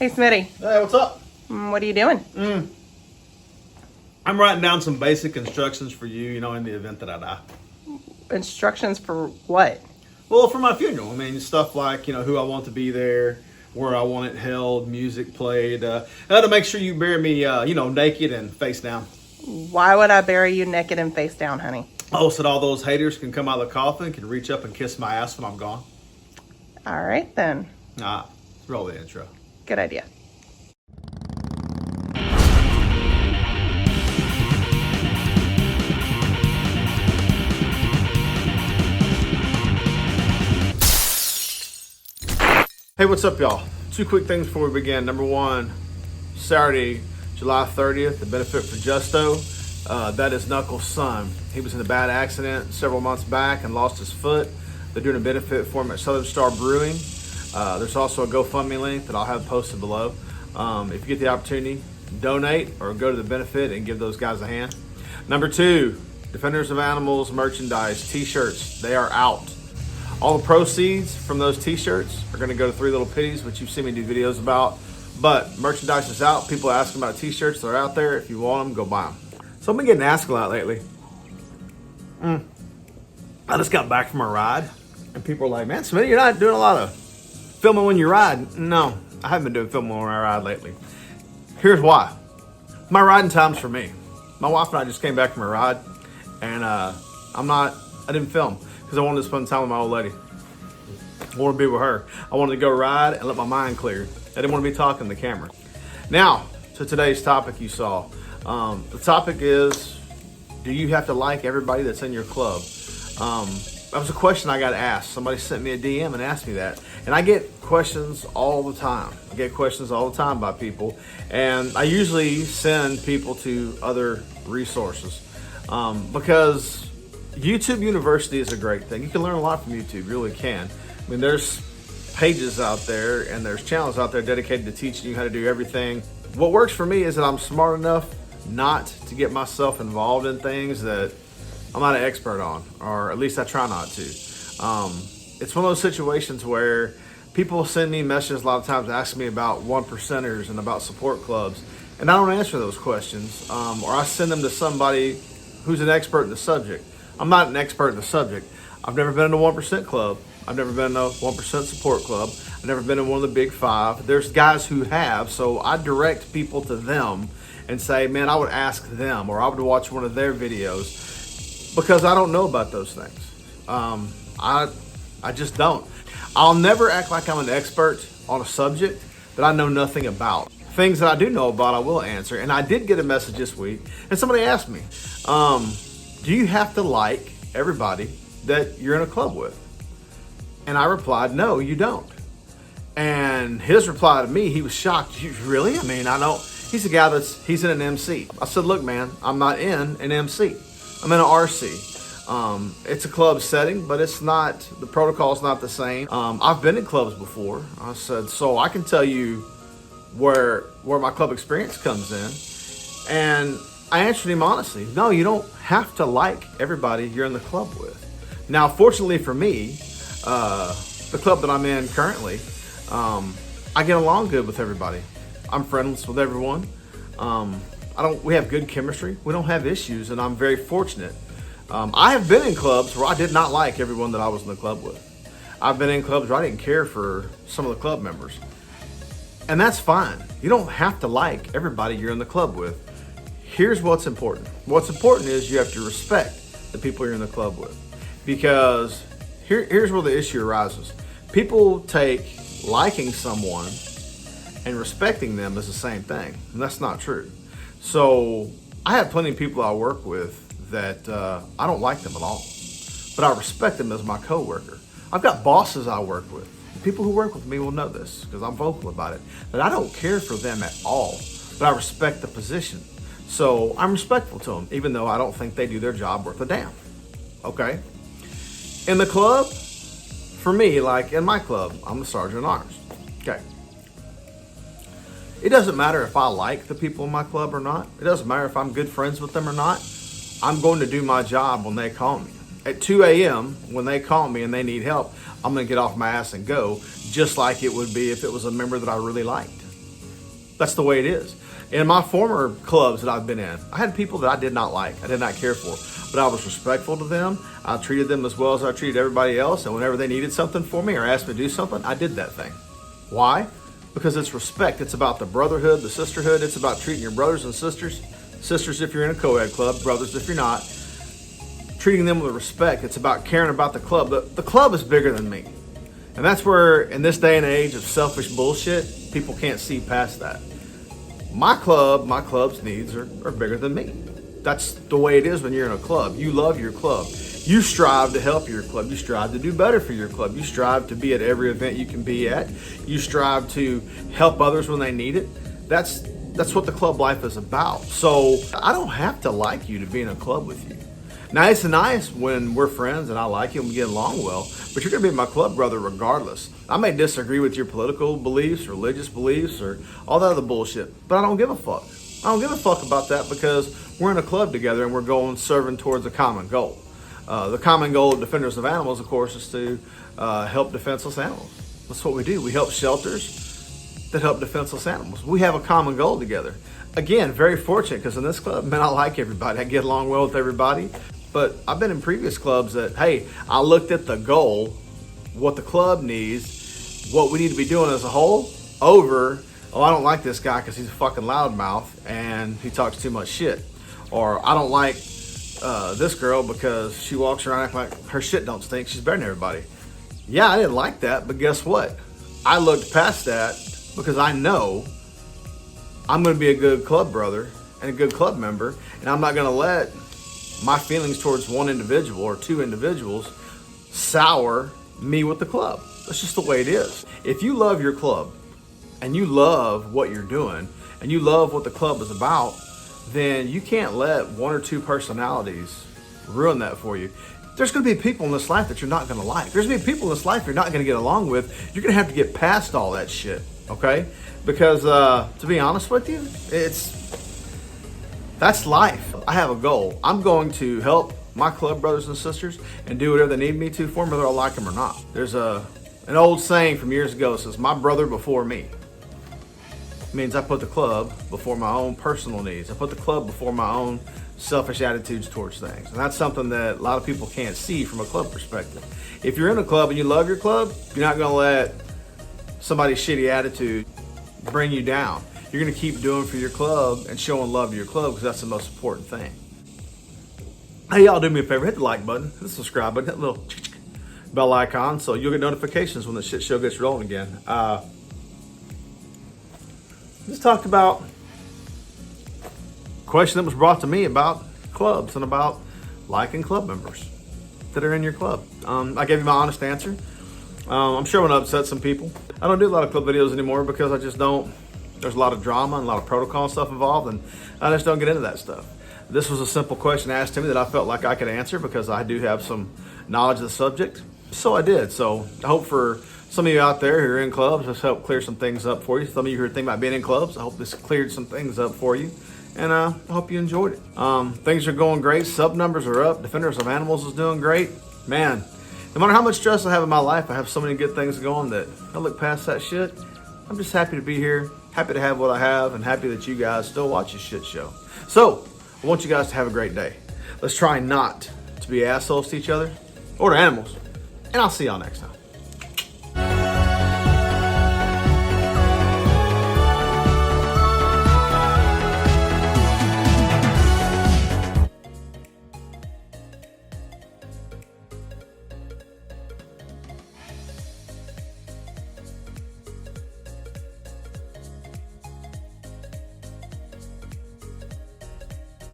Hey, Smitty. Hey, what's up? What are you doing? I'm writing down some basic instructions for you, in the event that I die. Instructions for what? Well, for my funeral. I mean, stuff like, who I want to be there, where I want it held, music played. And to make sure you bury me, naked and face down. Why would I bury you naked and face down, honey? Oh, so that all those haters can come out of the coffin, can reach up and kiss my ass when I'm gone. All right, then. Roll the intro. Good idea. Hey, what's up, y'all? Two quick things before we begin. Number one, Saturday, July 30th, the benefit for Justo. That is Knuckles' son. He was in a bad accident several months back and lost his foot. They're doing a benefit for him at Southern Star Brewing. There's also a GoFundMe link that I'll have posted below. If you get the opportunity, donate or go to the benefit and give those guys a hand. Number two, Defenders of Animals merchandise, t-shirts, they are out. All the proceeds from those t-shirts are going to go to Three Little Pitties, which you've seen me do videos about. But merchandise is out. People are asking about t-shirts. They're out there. If you want them, go buy them. So I've been getting asked a lot lately. I just got back from a ride, and people are like, man, Smitty, you're not doing a lot of filming when you ride. No, I haven't been doing filming when I ride lately. Here's why. My riding time's for me. My wife and I just came back from a ride, and I didn't film because I wanted to spend time with my old lady. I wanted to be with her. I wanted to go ride and let my mind clear. I didn't want to be talking to the camera. Now, to today's topic you saw. The topic is, do you have to like everybody that's in your club? That was a question I got asked. Somebody sent me a DM and asked me that. And I get questions all the time. I get questions all the time by people. And I usually send people to other resources because YouTube University is a great thing. You can learn a lot from YouTube, you really can. I mean, there's pages out there and there's channels out there dedicated to teaching you how to do everything. What works for me is that I'm smart enough not to get myself involved in things that I'm not an expert on, or at least I try not to. It's one of those situations where people send me messages a lot of times asking me about one percenters and about support clubs, and I don't answer those questions, or I send them to somebody who's an expert in the subject. I'm not an expert in the subject. I've never been in a 1% club. I've never been in a 1% support club. I've never been in one of the big five. There's guys who have, so I direct people to them and say, man, I would ask them, or I would watch one of their videos, because I don't know about those things. I just don't. I'll never act like I'm an expert on a subject that I know nothing about. Things that I do know about, I will answer. And I did get a message this week, and somebody asked me, do you have to like everybody that you're in a club with? And I replied, no, you don't. And his reply to me, he was shocked. You really? I mean, I don't. He's a guy he's in an MC. I said, look, man, I'm not in an MC. I'm in an RC. It's a club setting, but it's not, the protocol's not the same. I've been in clubs before. I said, so I can tell you where my club experience comes in. And I answered him honestly, no, you don't have to like everybody you're in the club with. Now, fortunately for me, the club that I'm in currently, I get along good with everybody. I'm friends with everyone. We have good chemistry. We don't have issues, and I'm very fortunate. I have been in clubs where I did not like everyone that I was in the club with. I've been in clubs where I didn't care for some of the club members. And that's fine. You don't have to like everybody you're in the club with. Here's what's important. What's important is you have to respect the people you're in the club with. Because here's where the issue arises. People take liking someone and respecting them as the same thing. And that's not true. So I have plenty of people I work with that I don't like them at all, but I respect them as my coworker. I've got bosses I work with. People who work with me will know this because I'm vocal about it, but I don't care for them at all, but I respect the position. So I'm respectful to them, even though I don't think they do their job worth a damn. Okay? In the club, for me, like in my club, I'm the sergeant at arms. Okay. It doesn't matter if I like the people in my club or not. It doesn't matter if I'm good friends with them or not. I'm going to do my job when they call me. At 2 a.m., when they call me and they need help, I'm going to get off my ass and go, just like it would be if it was a member that I really liked. That's the way it is. In my former clubs that I've been in, I had people that I did not like, I did not care for, but I was respectful to them. I treated them as well as I treated everybody else, and whenever they needed something for me or asked me to do something, I did that thing. Why? Because it's respect. It's about the brotherhood, the sisterhood. It's about treating your brothers and sisters, sisters if you're in a co-ed club, brothers if you're not, treating them with respect. It's about caring about the club. The club is bigger than me. And that's where, in this day and age of selfish bullshit, people can't see past that. My club's needs are bigger than me. That's the way it is when you're in a club. You love your club. You strive to help your club. You strive to do better for your club. You strive to be at every event you can be at. You strive to help others when they need it. That's what the club life is about. So I don't have to like you to be in a club with you. Now, it's nice when we're friends and I like you and we get along well, but you're going to be my club brother regardless. I may disagree with your political beliefs, religious beliefs, or all that other bullshit, but I don't give a fuck. I don't give a fuck about that because we're in a club together and we're going serving towards a common goal. The common goal of Defenders of Animals, of course, is to help defenseless animals. That's what we do. We help shelters that help defenseless animals. We have a common goal together. Again, very fortunate because in this club, man, I like everybody. I get along well with everybody. But I've been in previous clubs that, hey, I looked at the goal, what the club needs, what we need to be doing as a whole, over, oh, I don't like this guy because he's a fucking loudmouth and he talks too much shit. Or I don't like this girl because she walks around acting like her shit don't stink. She's better than everybody. Yeah, I didn't like that, but guess what? I looked past that because I know I'm going to be a good club brother and a good club member, and I'm not going to let my feelings towards one individual or two individuals sour me with the club. That's just the way it is. If you love your club and you love what you're doing and you love what the club is about, then you can't let one or two personalities ruin that for you. There's going to be people in this life that you're not going to like. There's going to be people in this life you're not going to get along with. You're going to have to get past all that shit, okay? Because to be honest with you, that's life. I have a goal. I'm going to help my club brothers and sisters and do whatever they need me to for them, whether I like them or not. There's an old saying from years ago that says, my brother before me. It means I put the club before my own personal needs. I put the club before my own selfish attitudes towards things. And that's something that a lot of people can't see from a club perspective. If you're in a club and you love your club, you're not going to let somebody's shitty attitude bring you down. You're going to keep doing for your club and showing love to your club because that's the most important thing. Hey, y'all, do me a favor. Hit the like button, hit the subscribe button, hit the little bell icon so you'll get notifications when the shit show gets rolling again. Just talked about a question that was brought to me about clubs and about liking club members that are in your club. I gave you my honest answer. I'm sure I'm going to upset some people. I don't do a lot of club videos anymore because I just don't. There's a lot of drama and a lot of protocol and stuff involved, and I just don't get into that stuff. This was a simple question asked to me that I felt like I could answer because I do have some knowledge of the subject. So I did. So I hope for some of you out there who are in clubs, this helped clear some things up for you. Some of you who are thinking about being in clubs, I hope this cleared some things up for you. And I hope you enjoyed it. Things are going great. Sub numbers are up. Defenders of Animals is doing great. Man, no matter how much stress I have in my life, I have so many good things going that I look past that shit. I'm just happy to be here, happy to have what I have, and happy that you guys still watch this shit show. So, I want you guys to have a great day. Let's try not to be assholes to each other or to animals. And I'll see y'all next time.